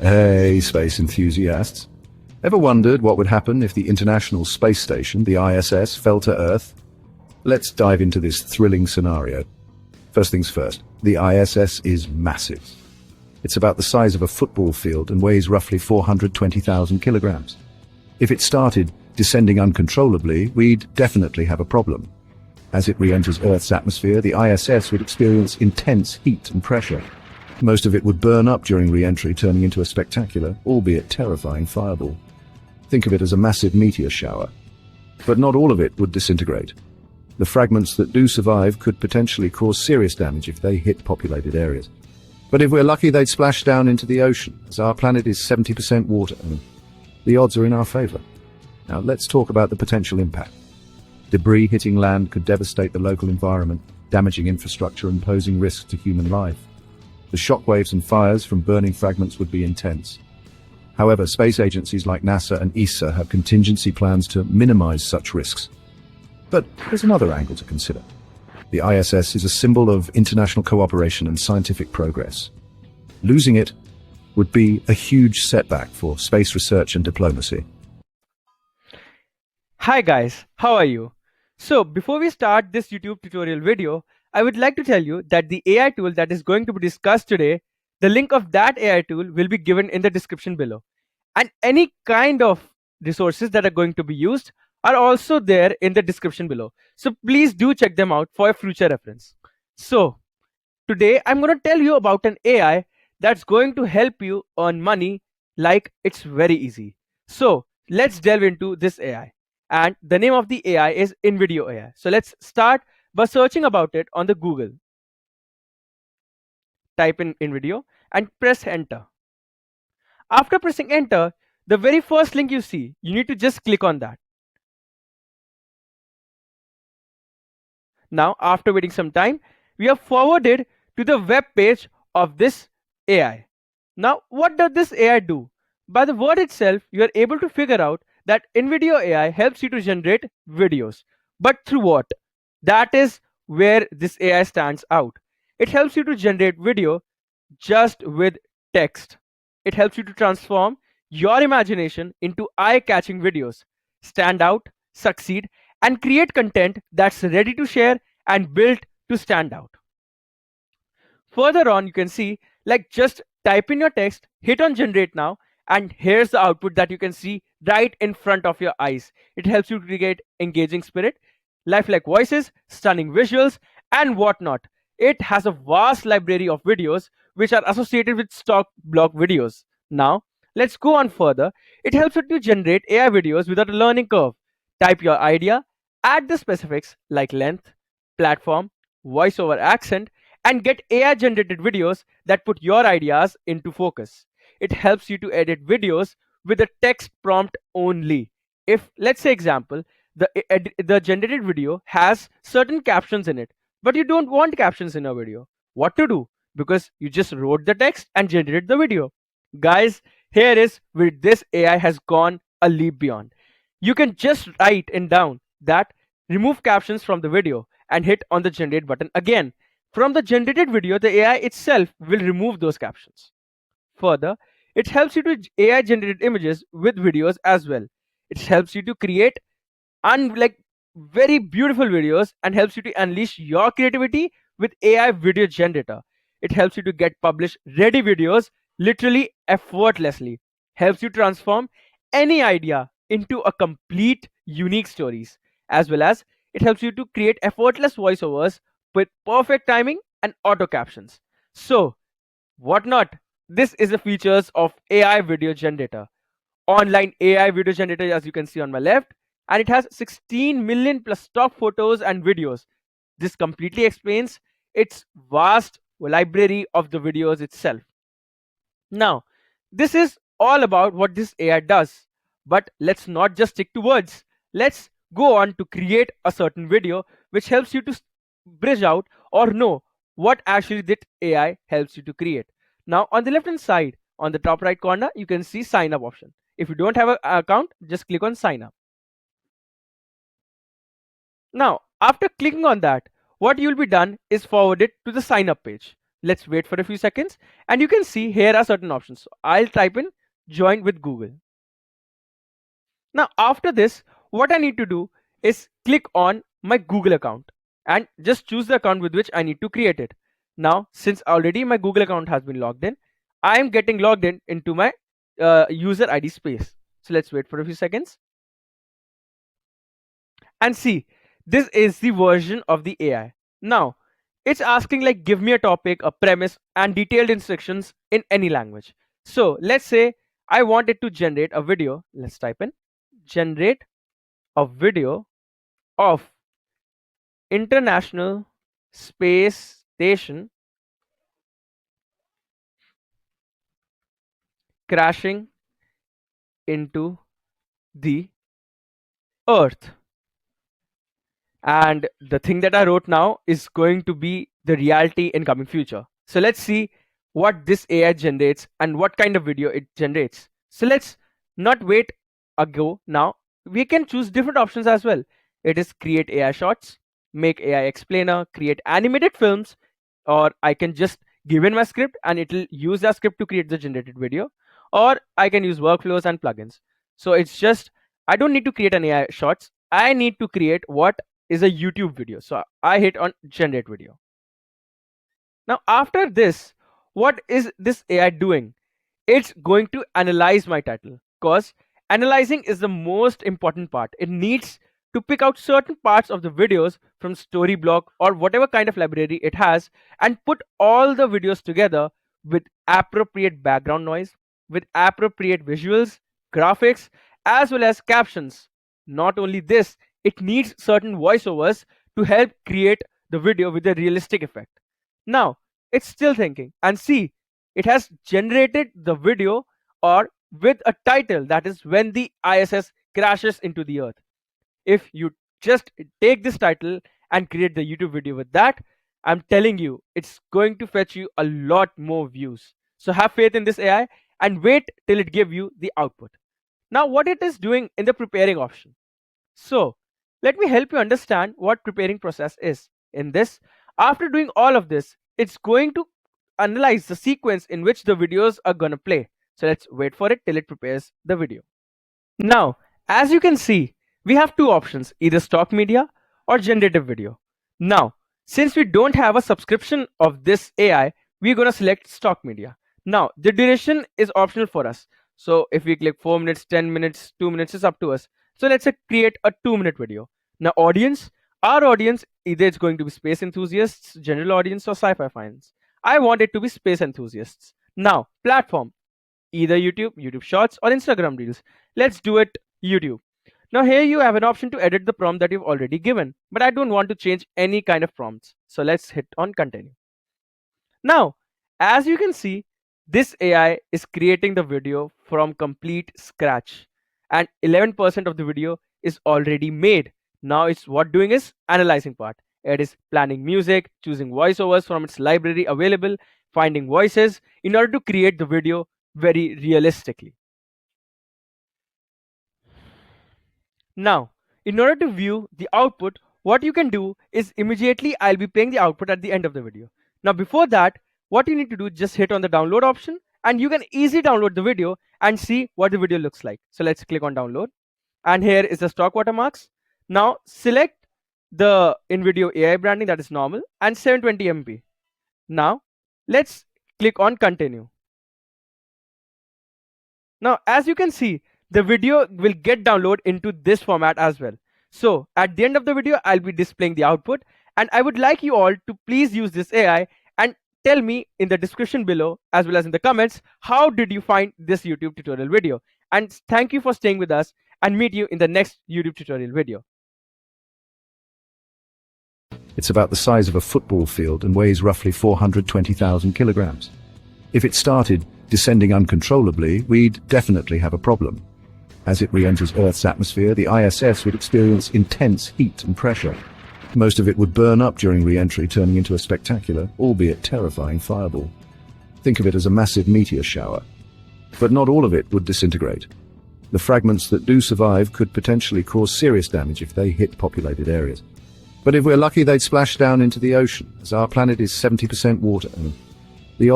Hey, space enthusiasts. Ever wondered what would happen if the International Space Station, the ISS, fell to Earth? Let's dive into this thrilling scenario. First things first, the ISS is massive. It's about the size of a football field and weighs roughly 420,000 kilograms. If it started descending uncontrollably, we'd definitely have a problem. As it re-enters Earth's atmosphere, the ISS would experience intense heat and pressure. Most of it would burn up during re-entry, turning into a spectacular, albeit terrifying, fireball. Think of it as a massive meteor shower. But not all of it would disintegrate. The fragments that do survive could potentially cause serious damage if they hit populated areas. But if we're lucky, they'd splash down into the ocean, as our planet is 70% water, and the odds are in our favor. Now let's talk about the potential impact. Debris hitting land could devastate the local environment, damaging infrastructure and posing risks to human life. The shockwaves and fires from burning fragments would be intense. However, space agencies like NASA and ESA have contingency plans to minimize such risks. But there's another angle to consider. The ISS is a symbol of international cooperation and scientific progress. Losing it would be a huge setback for space research and diplomacy. Hi guys, how are you? So before we start this YouTube tutorial video, I would like to tell you that the AI tool that is going to be discussed today, the link of that AI tool will be given in the description below. And any kind of resources that are going to be used are also there in the description below. So please do check them out for future reference. So today I'm going to tell you about an AI that's going to help you earn money like it's very easy. So let's delve into this AI. And the name of the AI is InVideo AI. So let's start by searching about it on the Google. Type in InVideo and press enter. After pressing enter, the very first link you see, you need to just click on that. Now, after waiting some time, we are forwarded to the web page of this AI. Now, what does this AI do? By the word itself, you are able to figure out that InVideo AI helps you to generate videos. But through what? That is where this AI stands out. It helps you to generate video just with text. It helps you to transform your imagination into eye-catching videos, stand out, succeed, and create content that's ready to share and built to stand out. Further on, you can see, like, just type in your text, hit on generate now, and here's the output that you can see right in front of your eyes. It helps you to create engaging spirit, lifelike voices, stunning visuals, and whatnot. It has a vast library of videos which are associated with stock block videos. Now, let's go on further. It helps you to generate AI videos without a learning curve. Type your idea, add the specifics like length, platform, voiceover accent, and get AI generated videos that put your ideas into focus. It helps you to edit videos with a text prompt only. If, let's say example, the generated video has certain captions in it, but you don't want captions in a video, what to do? Because you just wrote the text and generated the video. Guys, here is where this AI has gone a leap beyond. You can just write in down that remove captions from the video and hit on the generate button again. From the generated video, the AI itself will remove those captions. Further, it helps you to AI generated images with videos as well. It helps you to create very beautiful videos and helps you to unleash your creativity with AI video generator. It helps you to get published ready videos literally effortlessly. Helps you transform any idea into a complete unique stories, as well as it helps you to create effortless voiceovers with perfect timing and auto captions. So what not? This is the features of AI video generator. Online AI video generator, as you can see on my left, and it has 16 million plus stock photos and videos. This completely explains its vast library of the videos itself. Now, this is all about what this AI does. But let's not just stick to words. Let's go on to create a certain video which helps you to bridge out or know what actually that AI helps you to create. Now, on the left hand side, on the top right corner, you can see sign up option. If you don't have an account, just click on sign up. Now, after clicking on that, what you'll be done is forwarded to the sign up page. Let's wait for a few seconds, and you can see here are certain options. So I'll type in join with Google. Now after this, what I need to do is click on my Google account and just choose the account with which I need to create it. Now since already my Google account has been logged in, I am getting logged in into my user ID space. So let's wait for a few seconds and see, this is the version of the AI. Now it's asking like give me a topic, a premise and detailed instructions in any language. So let's say I want it to generate a video. Let's type in generate a video of International Space Station crashing into the Earth. And the thing that I wrote now is going to be the reality in coming future. So let's see what this AI generates and what kind of video it generates. So let's not wait a go now. We can choose different options as well. It is create AI shots, make AI explainer, create animated films, or I can just give in my script and it will use that script to create the generated video, or I can use workflows and plugins. So it's just, I don't need to create an AI shots. I need to create what is a YouTube video. So I hit on generate video. Now after this, what is this AI doing? It's going to analyze my title, because analyzing is the most important part. It needs to pick out certain parts of the videos from Storyblock or whatever kind of library it has and put all the videos together with appropriate background noise, with appropriate visuals, graphics, as well as captions. Not only this, it needs certain voiceovers to help create the video with a realistic effect. Now it's still thinking, and see, it has generated the video or with a title, that is when the ISS crashes into the Earth. If you just take this title and create the YouTube video with that, I'm telling you, it's going to fetch you a lot more views. So have faith in this AI and wait till it gives you the output. Now what it is doing in the preparing option. So let me help you understand what preparing process is. In this, after doing all of this, it's going to analyze the sequence in which the videos are gonna play. So let's wait for it till it prepares the video. Now, as you can see, we have two options, either stock media or generative video. Now, since we don't have a subscription of this AI, we're gonna select stock media. Now, the duration is optional for us. So if we click 4 minutes, 10 minutes, 2 minutes, is up to us. So let's say create a 2-minute video. Now audience, our audience, either it's going to be space enthusiasts, general audience or sci-fi fans. I want it to be space enthusiasts. Now platform, either YouTube Shorts or Instagram Reels. Let's do it YouTube. Now here you have an option to edit the prompt that you've already given, but I don't want to change any kind of prompts. So let's hit on continue. Now, as you can see, this AI is creating the video from complete scratch and 11% of the video is already made. Now it's what doing is analyzing part. It is planning music, choosing voiceovers from its library available, finding voices in order to create the video very realistically. Now, in order to view the output, what you can do is immediately I'll be playing the output at the end of the video. Now before that, what you need to do, just hit on the download option and you can easily download the video and see what the video looks like. So let's click on download and here is the stock watermarks. Now select the InVideo AI branding, that is normal, and 720 MP. Now let's click on continue. Now as you can see, the video will get downloaded into this format as well. So at the end of the video, I'll be displaying the output and I would like you all to please use this AI and tell me in the description below as well as in the comments, how did you find this YouTube tutorial video? And thank you for staying with us and meet you in the next YouTube tutorial video. It's about the size of a football field and weighs roughly 420,000 kilograms. If it started descending uncontrollably, we'd definitely have a problem. As it re-enters Earth's atmosphere, the ISS would experience intense heat and pressure. Most of it would burn up during re-entry, turning into a spectacular, albeit terrifying, fireball. Think of it as a massive meteor shower. But not all of it would disintegrate. The fragments that do survive could potentially cause serious damage if they hit populated areas. But if we're lucky, they'd splash down into the ocean, as our planet is 70% water. The